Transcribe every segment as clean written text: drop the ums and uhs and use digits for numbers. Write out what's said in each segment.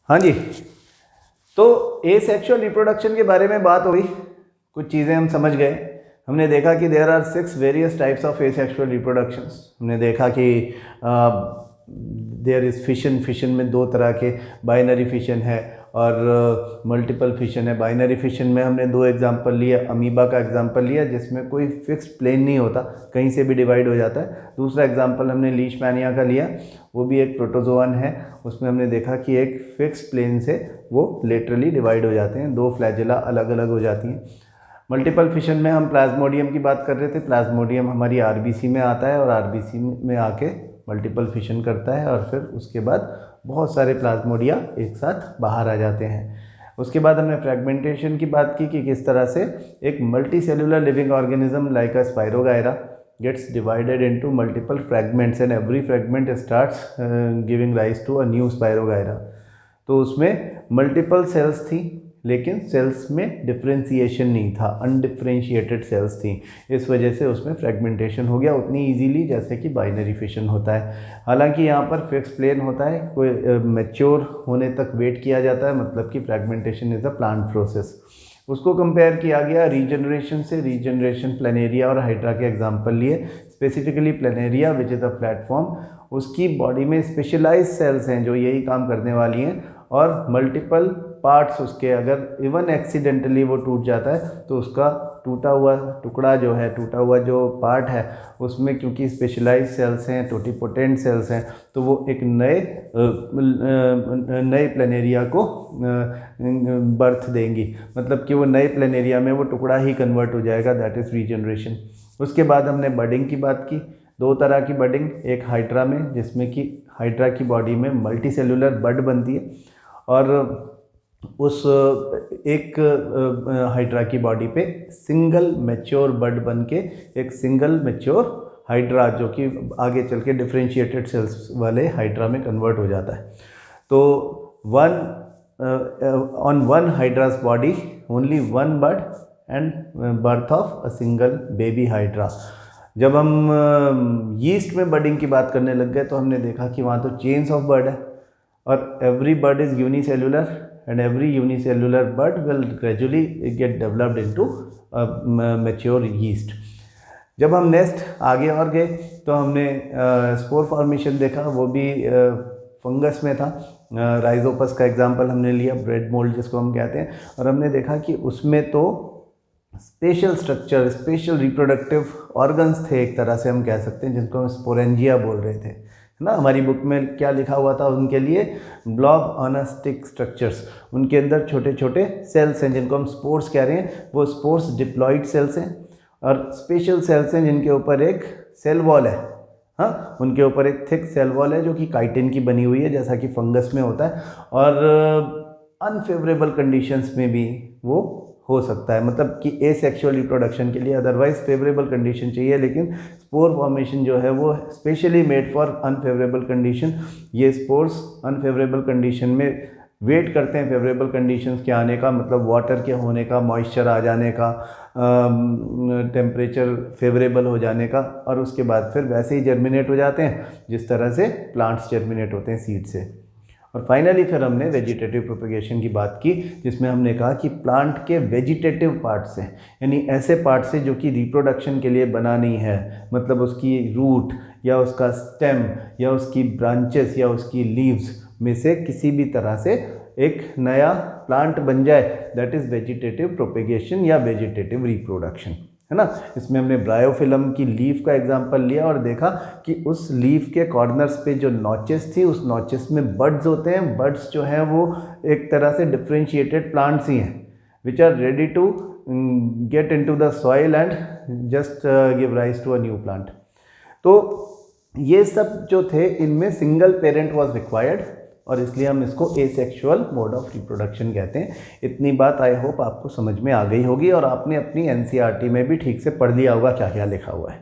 हाँ जी, तो asexual reproduction के बारे में बात हुई, कुछ चीज़ें हम समझ गए। हमने देखा कि there are 6 various types of asexual reproductions. हमने देखा कि देयर इज़ फिशन, फिशन में 2 तरह के, बाइनरी फिशन है और मल्टीपल फिशन है। बाइनरी फिशन में हमने 2 एग्जांपल लिया, अमीबा का एग्जांपल लिया जिसमें कोई फिक्स्ड प्लेन नहीं होता, कहीं से भी डिवाइड हो जाता है। दूसरा एग्जांपल हमने लीशमैनिया का लिया, वो भी एक प्रोटोजोअन है। उसमें हमने देखा कि एक फिक्स प्लेन से वो लेटरली डिवाइड हो जाते हैं, 2 फ्लैजेला अलग अलग हो जाती हैं। मल्टीपल फिशन में हम प्लाज्मोडियम की बात कर रहे थे। प्लाज्मोडियम हमारी आरबीसी में आता है और आरबीसी में आके मल्टीपल फिशन करता है और फिर उसके बाद बहुत सारे प्लाज्मोडिया एक साथ बाहर आ जाते हैं। उसके बाद हमने फ्रेगमेंटेशन की बात की कि किस तरह से एक multi cellular living organism like a spirogyra gets divided into multiple fragments and every fragment starts giving rise to a new spirogyra। तो उसमें मल्टीपल सेल्स थी लेकिन सेल्स में डिफ्रेंशिएशन नहीं था, अनडिफ्रेंशिएटेड सेल्स थी। इस वजह से उसमें फ्रेगमेंटेशन हो गया उतनी इजीली जैसे कि बाइनरी फिशन होता है। हालांकि यहाँ पर फिक्स प्लेन होता है, कोई मैच्योर होने तक वेट किया जाता है, मतलब कि fragmentation is a plant process. उसको कंपेयर किया गया रीजनरेशन से। रीजनरेशन प्लेनेरिया और हाइड्रा के एग्जांपल लिए। Specifically planaria which is a platform, उसकी बॉडी में स्पेशलाइज सेल्स हैं जो यही काम करने वाली हैं और मल्टीपल पार्ट्स उसके अगर इवन एक्सीडेंटली वो टूट जाता है तो उसका टूटा हुआ टुकड़ा जो है, टूटा हुआ जो पार्ट है उसमें क्योंकि स्पेशलाइज सेल्स हैं, टोटिपोटेंट सेल्स हैं, तो वो एक नए प्लेनेरिया को बर्थ देंगी, मतलब कि वो नए प्लेनेरिया में वो टुकड़ा ही कन्वर्ट हो जाएगा, दैट इज़ रीजनरेशन। उसके बाद हमने बडिंग की बात की। 2 तरह की बडिंग, एक हाइड्रा में जिसमें कि हाइड्रा की बॉडी में मल्टी सेलुलर बड बनती है और उस एक हाइड्रा की बॉडी पे सिंगल मैच्योर बड बन के एक सिंगल मैच्योर हाइड्रा जो कि आगे चल के डिफ्रेंशिएटेड सेल्स वाले हाइड्रा में कन्वर्ट हो जाता है। तो on one hydra's body only 1 bud and birth of a single baby hydra. जब हम यीस्ट में बडिंग की बात करने लग गए तो हमने देखा कि वहाँ तो चेन्स ऑफ बड है और every bud is unicellular and every unicellular bud will gradually get developed into mature yeast। जब हम नेक्स्ट आगे और गए तो हमने स्पोर फॉर्मेशन देखा, वो भी फंगस में था। राइजोपस का एग्जांपल हमने लिया, ब्रेड मोल्ड जिसको हम कहते हैं, और हमने देखा कि उसमें तो special structure, special reproductive organs थे एक तरह से हम कह सकते हैं, जिनको हम स्पोरेंजिया बोल रहे थे, है ना। हमारी बुक में क्या लिखा हुआ था उनके लिए, blob on a stick structures. उनके अंदर छोटे छोटे सेल्स हैं जिनको हम स्पोर्स कह रहे हैं, वो स्पोर्स डिप्लॉइड सेल्स हैं और स्पेशल सेल्स हैं जिनके ऊपर एक सेल वॉल है। हाँ, उनके ऊपर एक थिक सेल वॉल है जो कि काइटिन की बनी हुई है जैसा कि फंगस में होता है, और अनफेवरेबल कंडीशंस में भी वो हो सकता है, मतलब कि एसेक्सुअल रिप्रोडक्शन के लिए अदरवाइज फेवरेबल कंडीशन चाहिए, लेकिन स्पोर फॉर्मेशन जो है वो specially made for unfavourable condition. ये स्पोर्स अनफेवरेबल कंडीशन में वेट करते हैं फेवरेबल कंडीशंस के आने का, मतलब वाटर के होने का, मॉइस्चर आ जाने का, टेम्परेचर फेवरेबल हो जाने का, और उसके बाद फिर वैसे ही जर्मिनेट हो जाते हैं जिस तरह से प्लांट्स जर्मिनेट होते हैं सीड से। और फाइनली फिर हमने वेजिटेटिव प्रोपेगेशन की बात की, जिसमें हमने कहा कि प्लांट के वेजिटेटिव पार्ट से, यानी ऐसे पार्ट से जो कि रिप्रोडक्शन के लिए बना नहीं है, मतलब उसकी रूट या उसका स्टेम या उसकी ब्रांचेस या उसकी लीव्स में से किसी भी तरह से एक नया प्लांट बन जाए, दैट इज़ वेजिटेटिव प्रोपेगेशन या वेजिटेटिव रिप्रोडक्शन, है ना। इसमें हमने ब्रायोफिलम की लीफ का एग्जांपल लिया और देखा कि उस लीफ के कॉर्नर्स पे जो नॉचेस थी, उस नॉचेस में बड्स होते हैं। बड्स जो हैं वो एक तरह से डिफ्रेंशिएटेड प्लांट्स ही हैं which are ready to get into the soil and just give rise to a new plant. तो ये सब जो थे इनमें सिंगल पेरेंट वॉज रिक्वायर्ड और इसलिए हम इसको एसेक्सुअल मोड ऑफ रिप्रोडक्शन कहते हैं। इतनी बात आई होप आपको समझ में आ गई होगी और आपने अपनी एनसीईआरटी में भी ठीक से पढ़ लिया होगा क्या क्या लिखा हुआ है।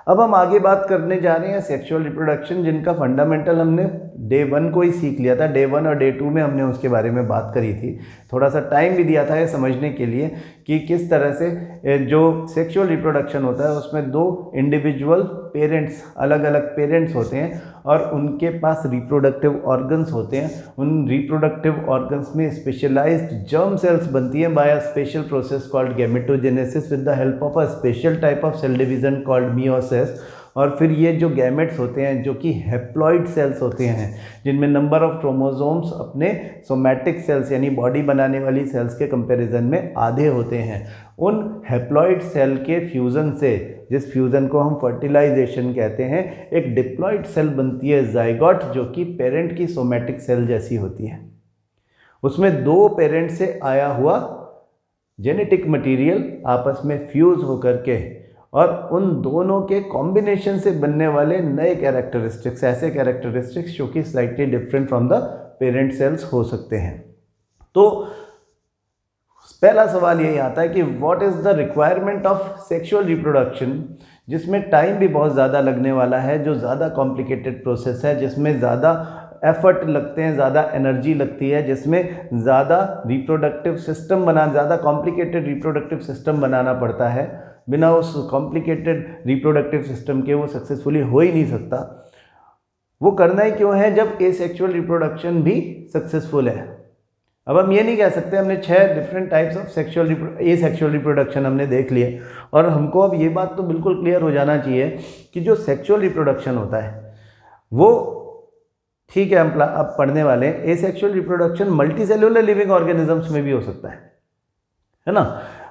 अब हम आगे बात करने जा रहे हैं सेक्सुअल रिप्रोडक्शन, जिनका फंडामेंटल हमने डे 1 को ही सीख लिया था। डे 1 और डे 2 में हमने उसके बारे में बात करी थी, थोड़ा सा टाइम भी दिया था ये समझने के लिए कि किस तरह से जो सेक्सुअल रिप्रोडक्शन होता है उसमें दो इंडिविजुअल पेरेंट्स, अलग अलग पेरेंट्स होते हैं और उनके पास रिप्रोडक्टिव ऑर्गन्स होते हैं। उन रिप्रोडक्टिव ऑर्गन्स में स्पेशलाइज्ड जर्म सेल्स बनती हैं by a special process called gametogenesis with the help of a special type of cell division called meiosis. और फिर ये जो गैमेट्स होते हैं जो कि हैप्लॉइड सेल्स होते हैं, जिनमें नंबर ऑफ क्रोमोसोम्स अपने सोमैटिक सेल्स यानी बॉडी बनाने वाली सेल्स के कंपैरिजन में आधे होते हैं, उन हैप्लॉइड सेल के फ्यूज़न से, जिस फ्यूज़न को हम फर्टिलाइजेशन कहते हैं, एक डिप्लॉइड सेल बनती है ज़ाइगोट, जो कि पेरेंट की सोमैटिक सेल जैसी होती है। उसमें दो पेरेंट से आया हुआ जेनेटिक मटेरियल आपस में फ्यूज़ होकर के और उन दोनों के कॉम्बिनेशन से बनने वाले नए कैरेक्टरिस्टिक्स, ऐसे कैरेक्टरिस्टिक्स जो कि slightly different from the parent cells हो सकते हैं। तो पहला सवाल यही आता है कि what is the requirement of sexual reproduction, जिसमें टाइम भी बहुत ज़्यादा लगने वाला है, जो ज़्यादा कॉम्प्लिकेटेड प्रोसेस है, जिसमें ज़्यादा एफर्ट लगते हैं, ज़्यादा एनर्जी लगती है, जिसमें ज़्यादा रिप्रोडक्टिव सिस्टम ज़्यादा कॉम्प्लिकेटेड रिप्रोडक्टिव सिस्टम बनाना पड़ता है। बिना उस कॉम्प्लिकेटेड रिप्रोडक्टिव सिस्टम के वो सक्सेसफुली हो ही नहीं सकता। वो करना ही क्यों है जब एसेक्सुअल रिप्रोडक्शन भी सक्सेसफुल है। अब हम ये नहीं कह सकते, हमने 6 different types of asexual reproduction हमने देख लिए और हमको अब ये बात तो बिल्कुल क्लियर हो जाना चाहिए कि जो सेक्सुअल रिप्रोडक्शन होता है वो ठीक है, हम अब पढ़ने वाले हैं। Asexual reproduction multicellular living organisms में भी हो सकता है ना।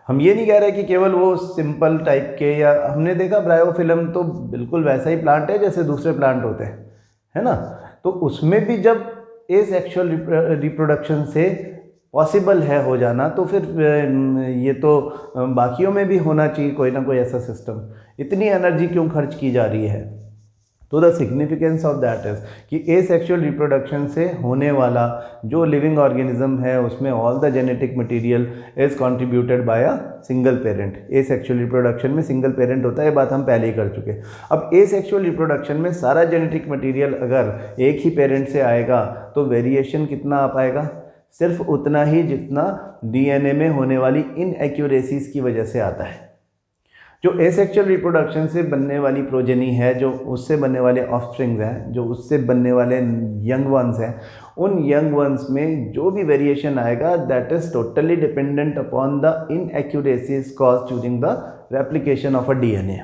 हम ये नहीं कह रहे कि केवल वो सिंपल टाइप के, या हमने देखा ब्रायोफिल्म तो बिल्कुल वैसा ही प्लांट है जैसे दूसरे प्लांट होते हैं, है ना। तो उसमें भी जब एसेक्सुअल रिप्रोडक्शन से पॉसिबल है हो जाना, तो फिर ये तो बाकियों में भी होना चाहिए कोई ना कोई ऐसा सिस्टम। इतनी एनर्जी क्यों खर्च की जा रही है? तो the significance of that is कि एसेक्सुअल रिप्रोडक्शन से होने वाला जो लिविंग ऑर्गेनिज्म है उसमें all the genetic material is contributed bye a single parent. Asexual reproduction में सिंगल पेरेंट होता है, ये बात हम पहले ही कर चुके। अब एसेक्सुअल रिप्रोडक्शन में सारा जेनेटिक मटेरियल अगर एक ही पेरेंट से आएगा तो वेरिएशन कितना आ पाएगा? सिर्फ उतना ही जितना डीएनए में होने वाली इनएक्यूरेसीज की वजह से आता है। जो एसेक्सुअल रिप्रोडक्शन से बनने वाली प्रोजेनी है, जो उससे बनने वाले ऑफस्प्रिंग्स हैं, जो उससे बनने वाले यंग वंस हैं, उन यंग वंस में जो भी वेरिएशन आएगा that is totally dependent upon the inaccuracies caused during the replication of a DNA.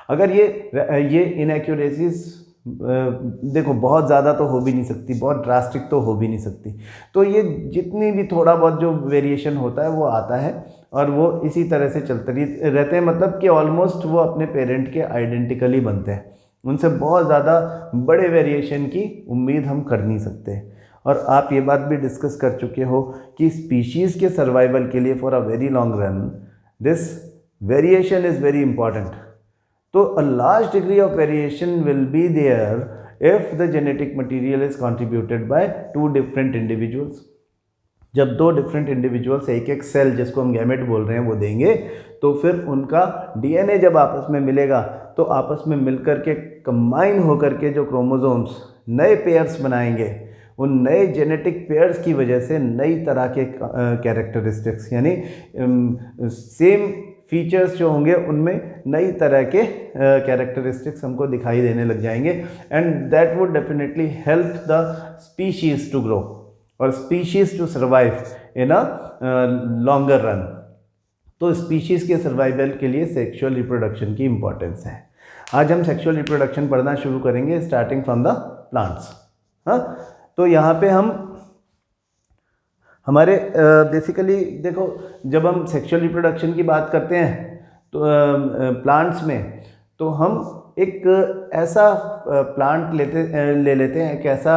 अगर ये इनएक्यूरेसीज देखो बहुत ज़्यादा तो हो भी नहीं सकती, बहुत ड्रास्टिक तो हो भी नहीं सकती, तो ये जितनी भी थोड़ा बहुत जो वेरिएशन होता है वो आता है और वो इसी तरह से चलते रहते हैं। मतलब कि ऑलमोस्ट वो अपने पेरेंट के आइडेंटिकली बनते हैं, उनसे बहुत ज़्यादा बड़े वेरिएशन की उम्मीद हम कर नहीं सकते। और आप ये बात भी डिस्कस कर चुके हो कि स्पीशीज़ के सर्वाइवल के लिए for a very long run this variation is very important. तो a large degree of variation will be there if the genetic material is contributed by two different individuals। जब दो डिफरेंट इंडिविजुअल्स एक एक cell, जिसको हम gamete बोल रहे हैं, वो देंगे, तो फिर उनका डीएनए जब आपस में मिलेगा तो आपस में मिलकर के कंबाइन होकर के जो क्रोमोसोम्स नए पेयर्स बनाएंगे, उन नए जेनेटिक पेयर्स की वजह से नई तरह के कैरेक्टरिस्टिक्स यानी सेम फीचर्स जो होंगे उनमें नई तरह के कैरेक्टरिस्टिक्स हमको दिखाई देने लग जाएंगे and that would definitely help the species to grow और species to survive in a longer run. तो स्पीशीज़ के सर्वाइवल के लिए सेक्सुअल रिप्रोडक्शन की इम्पोर्टेंस है। आज हम सेक्सुअल रिप्रोडक्शन पढ़ना शुरू करेंगे स्टार्टिंग फ्रॉम द प्लांट्स। हाँ, तो यहाँ पे हम हमारे बेसिकली देखो, जब हम सेक्सुअल रिप्रोडक्शन की बात करते हैं तो प्लांट्स में, तो हम एक ऐसा प्लांट ले लेते हैं, एक ऐसा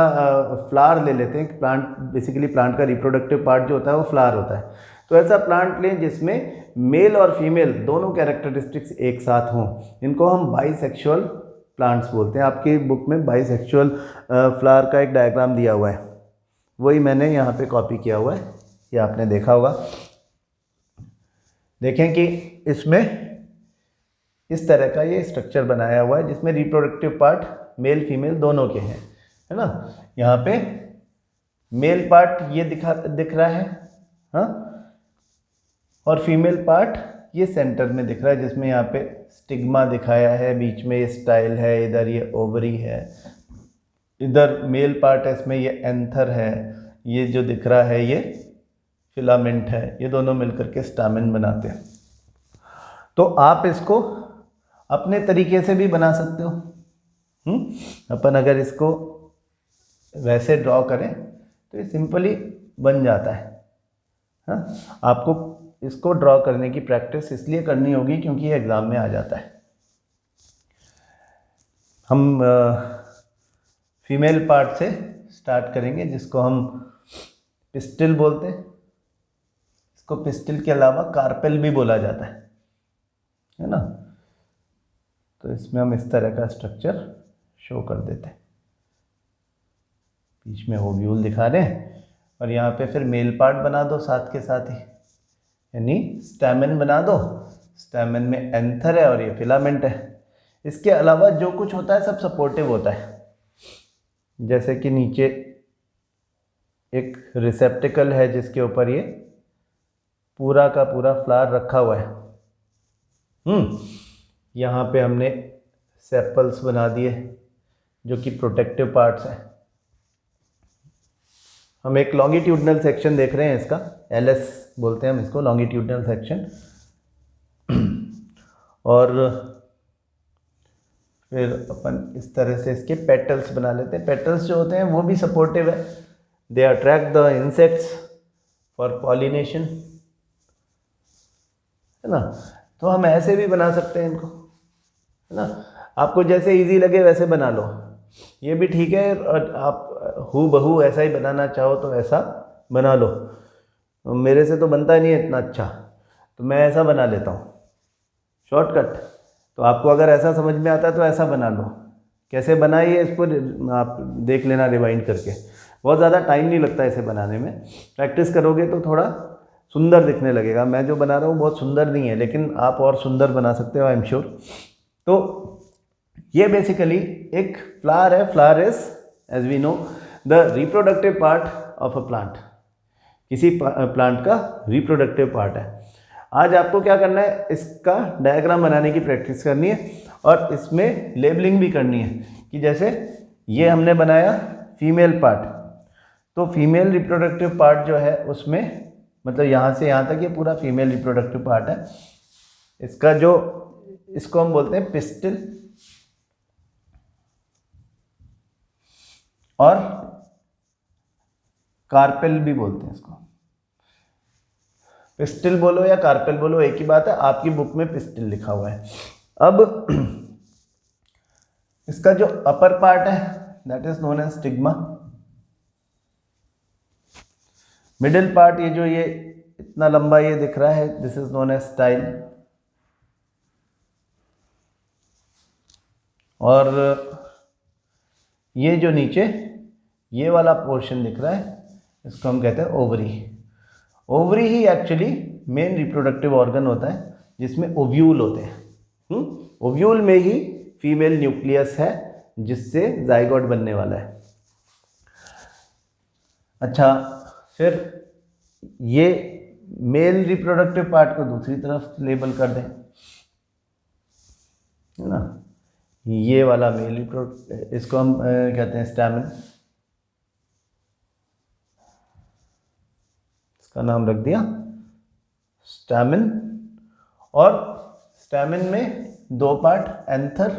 फ्लावर ले लेते हैं। प्लांट बेसिकली प्लांट का रिप्रोडक्टिव पार्ट जो होता है वो फ्लावर होता है। तो ऐसा प्लांट लें जिसमें मेल और फीमेल दोनों कैरेक्टरिस्टिक्स एक साथ हों, इनको हम बाइसेक्सुअल प्लांट्स बोलते हैं। आपकी बुक में बाइसेक्सुअल फ्लावर का एक डायग्राम दिया हुआ है, वही मैंने यहाँ पे कॉपी किया हुआ है, ये आपने देखा होगा। देखें कि इसमें इस तरह का ये स्ट्रक्चर बनाया हुआ है जिसमें रिप्रोडक्टिव पार्ट मेल फीमेल दोनों के हैं, है ना। यहाँ पे मेल पार्ट ये दिख रहा है, हाँ, और फीमेल पार्ट ये सेंटर में दिख रहा है, जिसमें यहाँ पे स्टिग्मा दिखाया है, बीच में ये स्टाइल है, इधर ये ओवरी है, इधर मेल पार्ट है, इसमें ये एंथर है, ये जो दिख रहा है ये फिलामेंट है, ये दोनों मिलकर के स्टामेन बनाते हैं। तो आप इसको अपने तरीके से भी बना सकते हो। अपन अगर इसको वैसे ड्रॉ करें तो ये सिंपली बन जाता है। हाँ, आपको इसको ड्रॉ करने की प्रैक्टिस इसलिए करनी होगी क्योंकि ये एग्ज़ाम में आ जाता है। हम फीमेल पार्ट से स्टार्ट करेंगे, जिसको हम पिस्टिल बोलते हैं। इसको पिस्टिल के अलावा कार्पेल भी बोला जाता है ना। तो इसमें हम इस तरह का स्ट्रक्चर शो कर देते हैं, बीच में ओव्यूल दिखा रहे हैं, और यहाँ पे फिर मेल पार्ट बना दो साथ के साथ ही, यानी स्टैमेन बना दो। स्टैमेन में एंथर है और ये फिलामेंट है। इसके अलावा जो कुछ होता है सब सपोर्टिव होता है, जैसे कि नीचे एक रिसेप्टिकल है जिसके ऊपर ये पूरा का पूरा फ्लावर रखा हुआ है। यहाँ पे हमने सेपल्स बना दिए जो कि प्रोटेक्टिव पार्ट्स हैं। हम एक लॉन्गिट्यूडनल सेक्शन देख रहे हैं, इसका LS बोलते हैं हम इसको, लॉन्गिट्यूडनल सेक्शन। और फिर अपन इस तरह से इसके पेटल्स बना लेते हैं। पेटल्स जो होते हैं वो भी सपोर्टिव है, they attract the insects for pollination, है ना। तो हम ऐसे भी बना सकते हैं इनको, है ना। आपको जैसे इजी लगे वैसे बना लो, ये भी ठीक है। और आप हू बहू ऐसा ही बनाना चाहो तो ऐसा बना लो। मेरे से तो बनता ही नहीं है इतना अच्छा, तो मैं ऐसा बना लेता हूँ शॉर्टकट। तो आपको अगर ऐसा समझ में आता है तो ऐसा बना लो। कैसे बनाइए इसको आप देख लेना रिवाइंड करके, बहुत ज़्यादा टाइम नहीं लगता इसे बनाने में। प्रैक्टिस करोगे तो थोड़ा सुंदर दिखने लगेगा। मैं जो बना रहा हूँ बहुत सुंदर नहीं है, लेकिन आप और सुंदर बना सकते हो, आई एम श्योर। तो ये बेसिकली एक फ्लावर है। Flower is, as we know, the reproductive part of a plant. किसी प्लांट का रिप्रोडक्टिव पार्ट है। आज आपको क्या करना है, इसका डायग्राम बनाने की प्रैक्टिस करनी है और इसमें लेबलिंग भी करनी है कि जैसे ये हमने बनाया फीमेल पार्ट, तो फीमेल रिप्रोडक्टिव पार्ट जो है उसमें, मतलब यहाँ से यहाँ तक ये पूरा फीमेल रिप्रोडक्टिव पार्ट है। इसका जो, इसको हम बोलते हैं पिस्टिल, और कार्पेल भी बोलते हैं इसको। पिस्टिल बोलो या कार्पेल बोलो एक ही बात है, आपकी बुक में पिस्टिल लिखा हुआ है। अब इसका जो अपर पार्ट है that is known as stigma. Middle part, ये जो ये इतना लंबा ये दिख रहा है, this is known as style. और ये जो नीचे ये वाला पोर्शन दिख रहा है, इसको हम कहते हैं ओवरी। ओवरी ही एक्चुअली मेन रिप्रोडक्टिव ऑर्गन होता है, जिसमें ओव्यूल होते हैं। ओव्यूल में ही फीमेल न्यूक्लियस है जिससे जाइगोट बनने वाला है। अच्छा, फिर ये मेल रिप्रोडक्टिव पार्ट को दूसरी तरफ लेबल कर दें, है ना। ये वाला मेल रिप्रोडक्टिव, इसको हम कहते हैं स्टैमेन। इसका नाम रख दिया स्टैमेन। और स्टैमेन में दो पार्ट, एंथर,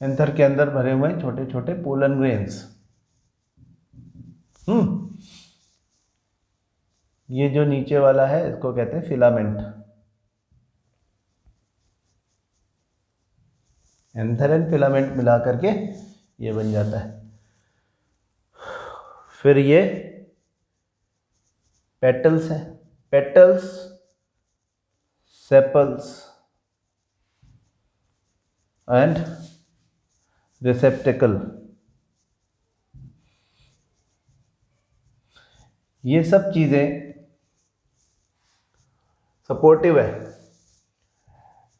एंथर के अंदर भरे हुए छोटे छोटे पोलन ग्रेन्स। ये जो नीचे वाला है इसको कहते हैं फिलामेंट। एंथर एंड फिलामेंट मिला करके ये बन जाता है। फिर ये पेटल्स है, पेटल्स, सेपल्स एंड रिसेप्टिकल। ये सब चीजें सपोर्टिव है।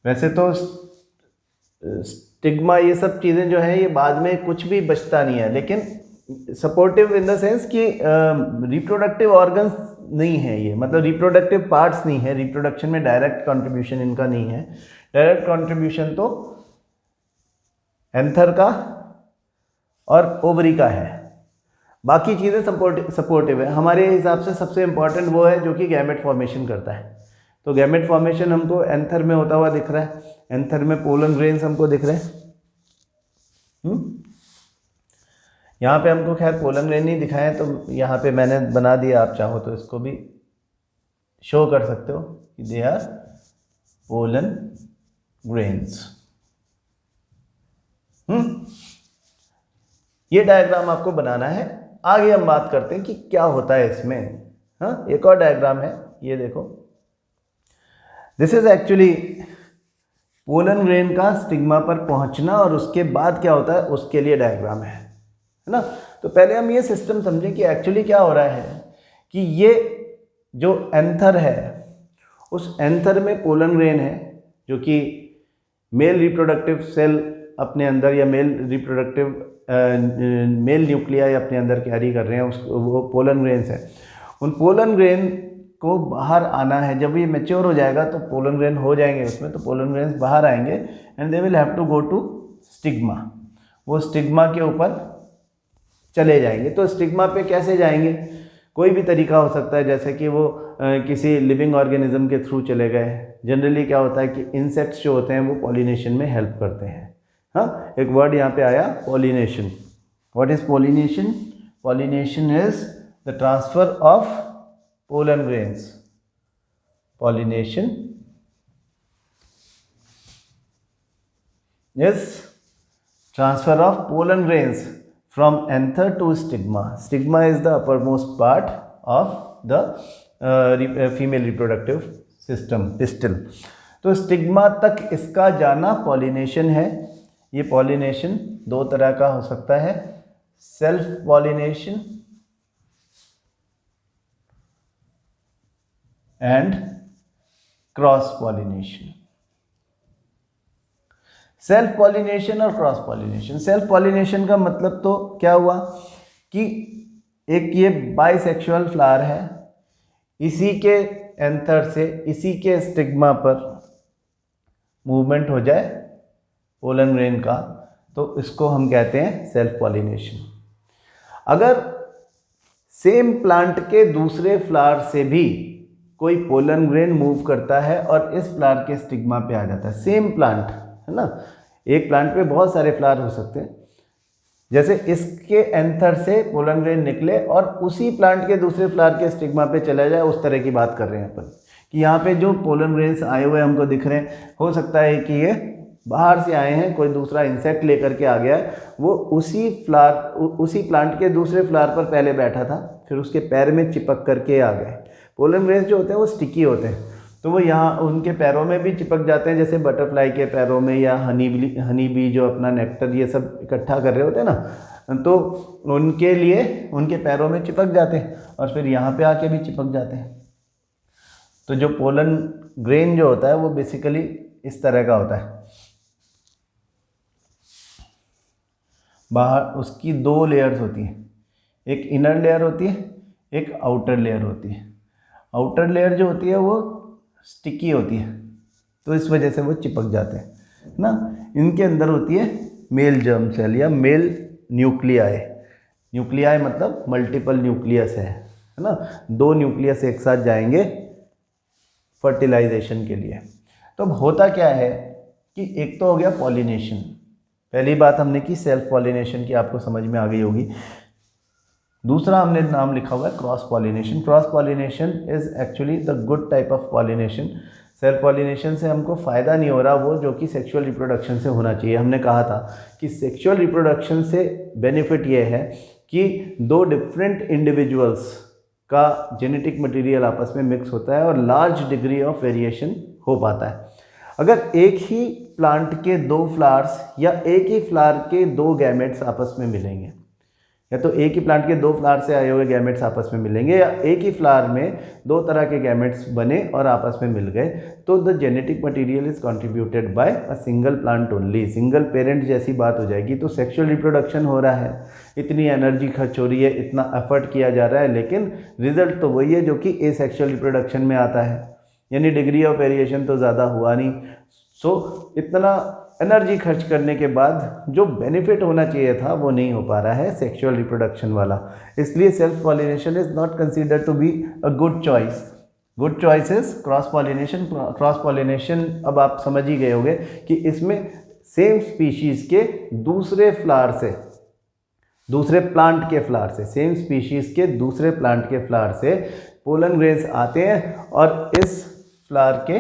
वैसे तो स्टिग्मा, ये सब चीज़ें जो हैं ये बाद में कुछ भी बचता नहीं है, लेकिन सपोर्टिव इन द सेंस कि रिप्रोडक्टिव ऑर्गन्स नहीं है ये, मतलब रिप्रोडक्टिव पार्ट्स नहीं है, रिप्रोडक्शन में डायरेक्ट कंट्रीब्यूशन इनका नहीं है। डायरेक्ट कंट्रीब्यूशन तो एंथर का और ओवरी का है, बाकी चीज़ें सपोर्टिव है। हमारे हिसाब से सबसे इम्पॉर्टेंट वो है जो कि गैमेट फॉर्मेशन करता है। तो गैमेट फॉर्मेशन हमको एंथर में होता हुआ दिख रहा है, एंथर में पोलन ग्रेन्स हमको दिख रहे हैं। यहाँ पे हमको खैर पोलन ग्रेन नहीं दिखाए, तो यहाँ पे मैंने बना दिया, आप चाहो तो इसको भी शो कर सकते हो कि दे आर पोलन ग्रेन्स। ये डायग्राम आपको बनाना है। आगे हम बात करते हैं कि क्या होता है इसमें। हाँ, एक और डायग्राम है, ये देखो, this is actually pollen grain का स्टिग्मा पर पहुंचना और उसके बाद क्या होता है उसके लिए डायग्राम है ना। तो पहले हम ये सिस्टम समझें कि एक्चुअली क्या हो रहा है कि ये जो एंथर है, उस एंथर में पोलन ग्रेन है जो कि मेल रिप्रोडक्टिव सेल अपने अंदर या मेल न्यूक्लियाई अपने अंदर कैरी कर रहे हैं, उसको वो पोलन ग्रेन्स है। उन पोलन ग्रेन को बाहर आना है, जब ये मैच्योर हो जाएगा तो पोलन ग्रेन हो जाएंगे उसमें, तो पोलन ग्रेन्स बाहर आएंगे and they will have to go to stigma. वो स्टिग्मा के ऊपर चले जाएंगे। तो स्टिग्मा पे कैसे जाएंगे, कोई भी तरीका हो सकता है, जैसे कि वो किसी लिविंग ऑर्गेनिज्म के थ्रू चले गए। जनरली क्या होता है कि इंसेक्ट्स जो होते हैं वो पॉलिनेशन में हेल्प करते हैं। हाँ, एक वर्ड यहाँ पे आया, pollination. What is pollination? Pollination is the transfer of pollen grains. Pollination is transfer of pollen grains from anther to stigma. Stigma is the uppermost part of the female reproductive system, pistil. तो stigma तक इसका जाना pollination है। ये pollination दो तरह का हो सकता है, self pollination and cross pollination. Self pollination और क्रॉस पॉलिनेशन। सेल्फ पॉलिनेशन का मतलब तो क्या हुआ कि एक ये बाइसेक्सुअल फ्लावर है, इसी के एंथर से इसी के स्टिग्मा पर मूवमेंट हो जाए पोलन ग्रेन का, तो इसको हम कहते हैं सेल्फ पॉलिनेशन। अगर सेम प्लांट के दूसरे फ्लावर से भी कोई पोलन ग्रेन मूव करता है और इस फ्लावर के स्टिग्मा पे आ जाता है, सेम प्लांट है ना, एक प्लांट पे बहुत सारे फ्लावर हो सकते हैं, जैसे इसके एंथर से पोलन ग्रेन निकले और उसी प्लांट के दूसरे फ्लावर के स्टिग्मा पे चला जाए, उस तरह की बात कर रहे हैं अपन कि यहाँ पे जो पोलन ग्रेन्स आए हुए हमको दिख रहे हैं, हो सकता है कि ये बाहर से आए हैं, कोई दूसरा इंसेक्ट लेकर के आ गया है, वो उसी प्लांट के दूसरे फ्लावर पर पहले बैठा था, फिर उसके पैर में चिपक करके आ गए। पोलन ग्रेन्स जो होते हैं वो स्टिकी होते हैं, तो वो यहाँ उनके पैरों में भी चिपक जाते हैं, जैसे बटरफ्लाई के पैरों में, या हनी बी जो अपना नेक्टर ये सब इकट्ठा कर रहे होते हैं ना, तो उनके लिए उनके पैरों में चिपक जाते हैं और फिर यहाँ पे आके भी चिपक जाते हैं। तो जो पोलन ग्रेन जो होता है वो बेसिकली इस तरह का होता है। बाहर उसकी दो लेयर्स होती हैं, एक इनर लेयर होती है, एक आउटर लेयर होती है। आउटर लेयर जो होती है वो स्टिकी होती है, तो इस वजह से वो चिपक जाते हैं ना। इनके अंदर होती है मेल जर्म सेल या मेल न्यूक्लियाई। न्यूक्लियाई मतलब मल्टीपल न्यूक्लियस है ना, दो न्यूक्लियस एक साथ जाएंगे फर्टिलाइजेशन के लिए। तो अब होता क्या है कि एक तो हो गया पॉलिनेशन, पहली बात हमने की सेल्फ पॉलिनेशन की, आपको समझ में आ गई होगी। दूसरा हमने नाम लिखा हुआ है cross pollination. Cross pollination is actually the good type of pollination. Self pollination से हमको फ़ायदा नहीं हो रहा वो जो कि सेक्सुअल रिप्रोडक्शन से होना चाहिए। हमने कहा था कि सेक्सुअल रिप्रोडक्शन से बेनिफिट ये है कि दो डिफरेंट इंडिविजुअल्स का जेनेटिक मटेरियल आपस में मिक्स होता है और लार्ज डिग्री ऑफ वेरिएशन हो पाता है। अगर एक ही प्लांट के दो फ्लावर्स या एक ही फ्लावर के दो गैमेट्स आपस में मिलेंगे, या तो एक ही प्लांट के दो फ्लावर से आए हुए गैमेट्स आपस में मिलेंगे, या एक ही फ्लावर में दो तरह के गैमेट्स बने और आपस में मिल गए, तो the genetic material is contributed bye a single plant only, single parent जैसी बात हो जाएगी। तो सेक्सुअल रिप्रोडक्शन हो रहा है, इतनी एनर्जी खर्च हो रही है, इतना एफर्ट किया जा रहा है, लेकिन रिजल्ट तो वही है जो कि एसेक्सुअल रिप्रोडक्शन में आता है, यानी डिग्री ऑफ वेरिएशन तो ज़्यादा हुआ नहीं। सो इतना एनर्जी खर्च करने के बाद जो बेनिफिट होना चाहिए था वो नहीं हो पा रहा है सेक्सुअल रिप्रोडक्शन वाला, इसलिए self pollination is not considered to be a good choice. Good choice is cross pollination. Cross pollination अब आप समझ ही गए होंगे कि इसमें सेम स्पीशीज़ के दूसरे फ्लावर से, दूसरे प्लांट के फ्लावर से, सेम स्पीशीज़ के दूसरे प्लांट के फ्लावर से पोलन ग्रेन्स आते हैं और इस फ्लावर के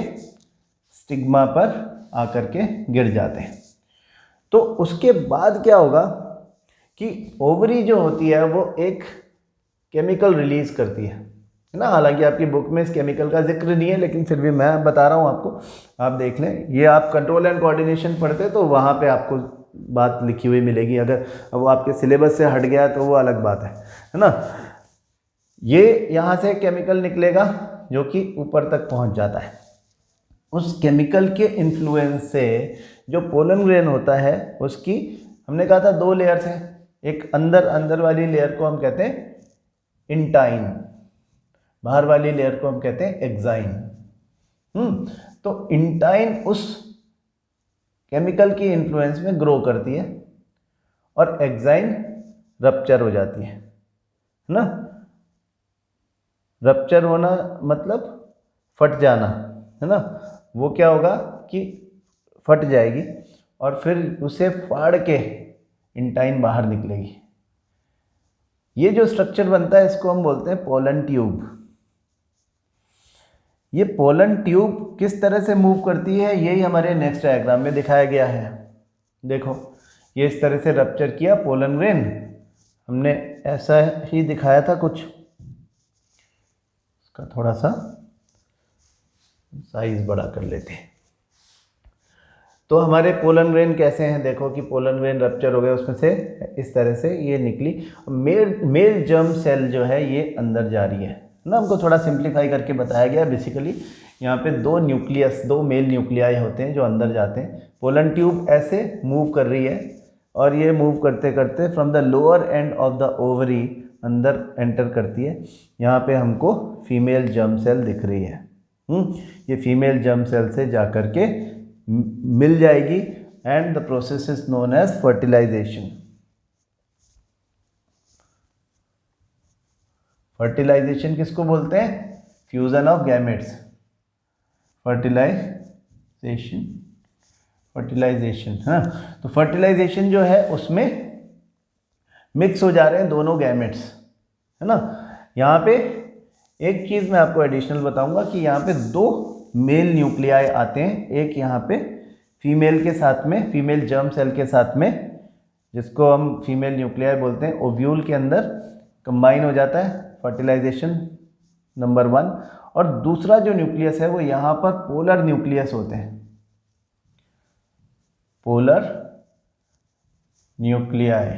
स्टिग्मा पर आकर के गिर जाते हैं। तो उसके बाद क्या होगा कि ओवरी जो होती है वो एक केमिकल रिलीज़ करती है ना। हालांकि आपकी बुक में इस केमिकल का जिक्र नहीं है, लेकिन फिर भी मैं बता रहा हूँ आपको, आप देख लें। ये आप कंट्रोल एंड कोऑर्डिनेशन पढ़ते तो वहाँ पे आपको बात लिखी हुई मिलेगी, अगर वो आपके सिलेबस से हट गया तो वो अलग बात है ना। ये यहाँ से केमिकल निकलेगा जो कि ऊपर तक पहुँच जाता है। उस केमिकल के इन्फ्लुएंस से जो पोलन ग्रेन होता है उसकी, हमने कहा था दो लेयर्स हैं, एक अंदर वाली लेयर को हम कहते हैं इंटाइन, बाहर वाली लेयर को हम कहते हैं एक्साइन। तो इंटाइन उस केमिकल की इन्फ्लुएंस में ग्रो करती है और एक्साइन रप्चर हो जाती है ना। रप्चर होना मतलब फट जाना है ना। वो क्या होगा कि फट जाएगी और फिर उसे फाड़ के इंटाइन बाहर निकलेगी। ये जो स्ट्रक्चर बनता है इसको हम बोलते हैं पोलन ट्यूब। ये पोलन ट्यूब किस तरह से मूव करती है यही हमारे नेक्स्ट डायग्राम में दिखाया गया है। देखो ये इस तरह से रप्चर किया पोलन ग्रेन, हमने ऐसा ही दिखाया था कुछ, इसका थोड़ा सा साइज बड़ा कर लेते हैं। तो हमारे पोलन ग्रेन कैसे हैं, देखो कि पोलन ग्रेन रप्चर हो गया, उसमें से इस तरह से ये निकली। मेल जर्म सेल जो है ये अंदर जा रही है ना। हमको थोड़ा सिंप्लीफाई करके बताया गया। बेसिकली यहाँ पे दो न्यूक्लियस, दो मेल न्यूक्लियाई होते हैं जो अंदर जाते हैं। पोलन ट्यूब ऐसे मूव कर रही है और ये मूव करते करते from the lower end of the ovary अंदर एंटर करती है। यहाँ पे हमको फीमेल जर्म सेल दिख रही है। ये फीमेल जर्म सेल से जाकर के मिल जाएगी and the process is known as fertilisation. Fertilisation किसको बोलते हैं? Fusion of gametes. फर्टिलाइजेशन हाँ। तो फर्टिलाइजेशन जो है उसमें मिक्स हो जा रहे हैं दोनों गैमेट्स, है ना। यहाँ पे एक चीज़ मैं आपको एडिशनल बताऊंगा कि यहाँ पे दो मेल न्यूक्लियाई आते हैं, एक यहाँ पे फीमेल के साथ में, फीमेल जर्म सेल के साथ में, जिसको हम फीमेल न्यूक्लियाई बोलते हैं, ओव्यूल के अंदर कंबाइन हो जाता है फर्टिलाइजेशन नंबर 1। और दूसरा जो न्यूक्लियस है वो यहाँ पर पोलर न्यूक्लियस होते हैं, polar nuclei.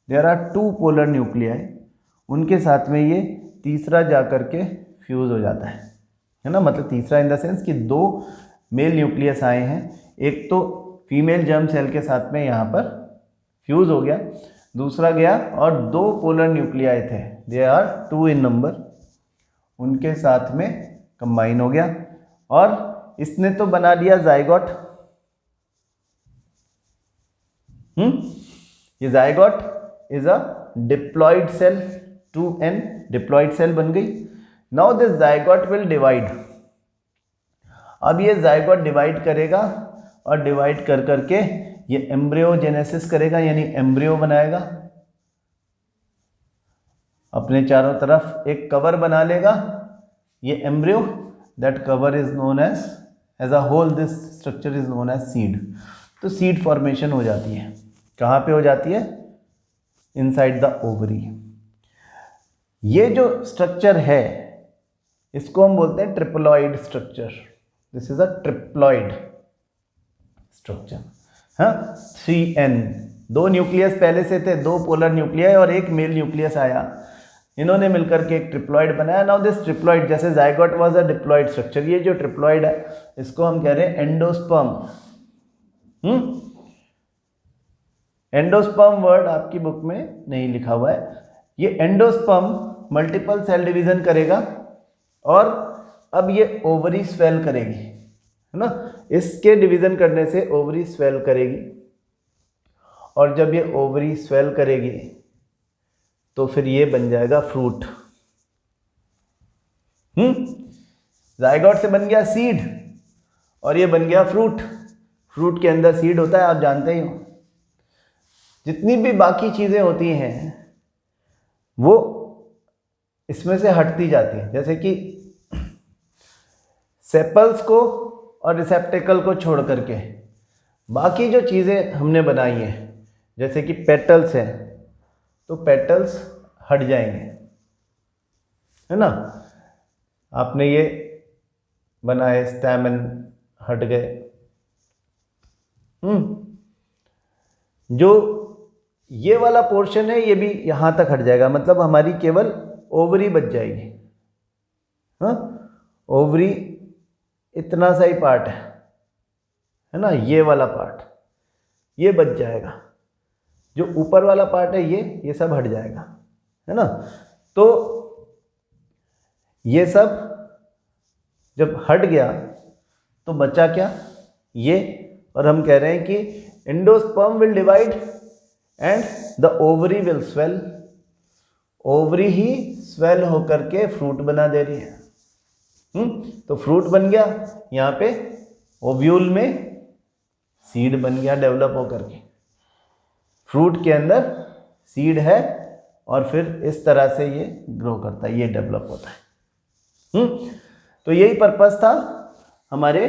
There are 2 polar nuclei, उनके साथ में ये तीसरा जाकर के फ्यूज़ हो जाता है ना। मतलब तीसरा इन द सेंस कि 2 मेल न्यूक्लियस आए हैं, एक तो फीमेल जर्म सेल के साथ में यहाँ पर फ्यूज़ हो गया, दूसरा गया और 2 पोलर न्यूक्लियाई थे, दे आर 2 इन नंबर, उनके साथ में कंबाइन हो गया और इसने तो बना लिया जाइगोट। ये zygote is a diploid cell, 2n diploid cell बन गई। Now this zygote will divide. अब ये जाइगोट डिवाइड करेगा और डिवाइड कर करके ये एम्ब्रियोजेनेसिस करेगा, यानी एम्ब्रियो बनाएगा, अपने चारों तरफ एक कवर बना लेगा ये embryo. That cover is known as a whole, this structure is known as seed. तो सीड फॉर्मेशन हो जाती है, कहाँ पे हो जाती है? Inside the ovary. ये जो स्ट्रक्चर है इसको हम बोलते हैं triploid structure. This is a triploid structure. हाँ, 3n दो न्यूक्लियस पहले से थे, दो पोलर न्यूक्लियाई और एक मेल न्यूक्लियस आया, इन्होंने मिलकर के एक ट्रिप्लॉइड बनाया। नाउ दिस ट्रिप्लॉइड, जैसे zygote was a diploid structure, ये जो ट्रिप्लॉइड है इसको हम कह रहे हैं एंडोस्पर्म। एंडोस्पर्म वर्ड आपकी बुक में नहीं लिखा हुआ है। ये एंडोस्पर्म मल्टीपल सेल डिवीजन करेगा और अब ये ओवरी स्वेल करेगी, है ना। इसके डिवीजन करने से ओवरी स्वेल करेगी और जब ये ओवरी स्वेल करेगी तो फिर ये बन जाएगा फ्रूट। जाइगोट से बन गया सीड और ये बन गया फ्रूट। फ्रूट के अंदर सीड होता है, आप जानते ही हो। जितनी भी बाकी चीजें होती हैं वो इसमें से हटती जाती हैं, जैसे कि सेपल्स को और रिसेप्टेकल को छोड़ करके बाकी जो चीज़ें हमने बनाई हैं, जैसे कि पेटल्स हैं, तो पेटल्स हट जाएंगे, है ना। आपने ये बनाए स्टैमेन, हट गए। जो ये वाला पोर्शन है ये भी यहाँ तक हट जाएगा, मतलब हमारी केवल ओवरी बच जाएगी। हाँ, ओवरी इतना सा ही पार्ट है ना, ये वाला पार्ट ये बच जाएगा। जो ऊपर वाला पार्ट है ये सब हट जाएगा, है ना। तो ये सब जब हट गया तो बचा क्या, ये। और हम कह रहे हैं कि endosperm will divide and the ovary will swell. Ovary he swell होकर के फ्रूट बना दे रही है। तो फ्रूट बन गया, यहाँ पे ओव्यूल में सीड बन गया डेवलप होकर के। फ्रूट के अंदर सीड है और फिर इस तरह से ये ग्रो करता है, ये डेवलप होता है। तो यही पर्पस था हमारे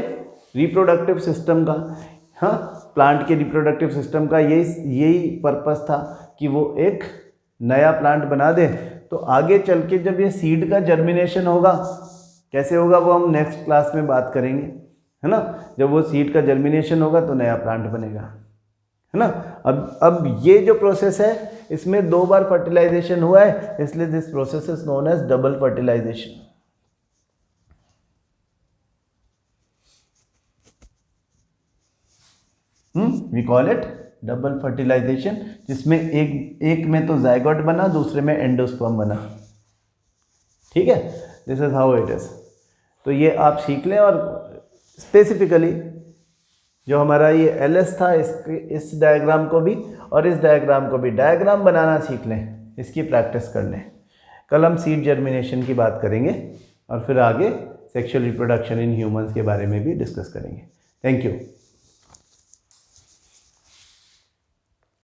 रिप्रोडक्टिव सिस्टम का। हाँ, प्लांट के रिप्रोडक्टिव सिस्टम का यही पर्पस था कि वो एक नया प्लांट बना दे। तो आगे चल के जब ये सीड का जर्मिनेशन होगा, कैसे होगा वो हम नेक्स्ट क्लास में बात करेंगे, है ना। जब वो सीड का जर्मिनेशन होगा तो नया प्लांट बनेगा, है ना। अब ये जो प्रोसेस है इसमें 2 बार फर्टिलाइजेशन हुआ है, इसलिए this process is known as double fertilisation. We call it double fertilisation, जिसमें एक में तो जाइगोट बना, दूसरे में एंडोस्पर्म बना। ठीक है, this is how it is. तो ये आप सीख लें, और स्पेसिफिकली जो हमारा ये एलएस था, इस डायग्राम को भी और इस डायग्राम को भी डायग्राम बनाना सीख लें, इसकी प्रैक्टिस कर लें। कल हम सीड जर्मिनेशन की बात करेंगे और फिर आगे सेक्सुअल रिप्रोडक्शन इन ह्यूमंस के बारे में भी डिस्कस करेंगे। Thank you.